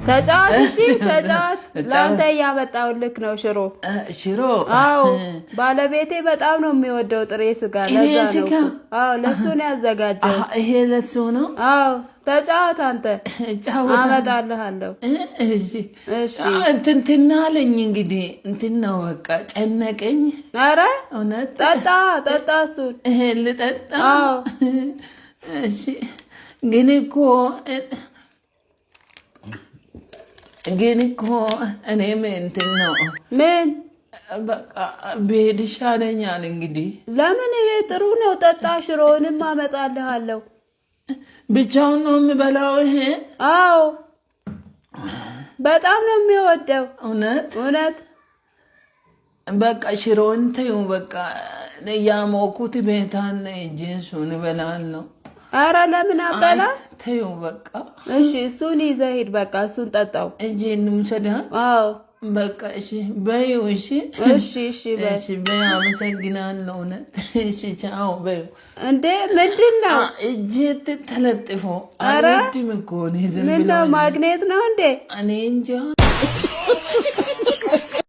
ተጫወት እሺ ተጫወት ላንተ ያመጣውልክ ነው ሽሮ አዎ ባለቤቴ በጣም ነው የሚወደው ጥሬ ስጋ ለዛ ነው አዎ ለሱ ነው ያዘጋጀው ይሄ ለሱ ነው አዎ ተጫወት አንተ አመጣልሃለሁ እሺ እንትናለኝ እንግዲህ እንትናው በቃ ጨነቀኝ አረ እውነት ጠጣ እሱን ልጠጣ አዎ እሺ ግን እኮ እኔም እንትን ነው ምን በቃ ቤት ይሻለኛል እንግዲህ ለምን ይሄ ጥሩ ነው ጠጣ ሽሮንም አመጣልሃለሁ ብቻውን ነው የምበላው ይሄ አዎ በጣም ነው የሚወደው እውነት በቃ ሽሮን ተይው በቃ ያሞኩት ቤታን እሱን እበላለሁ አረ ለምን አበላ ተይው በቃ እሺ እሱን ይዘህ ሂድ በቃ እሱን ጠጣው እጂ እንምሰዳ አዎ በቃ እሺ በይው እሺ በይ አመሰግናለሁ እውነት እሺ ቻው በይው እንዴ ምንድነው እጂ ተለጥፎ አረድም እኮ ነው ዝም ብሎ ምንድነው ማግኔት ነው እንዴ እኔ እንጃ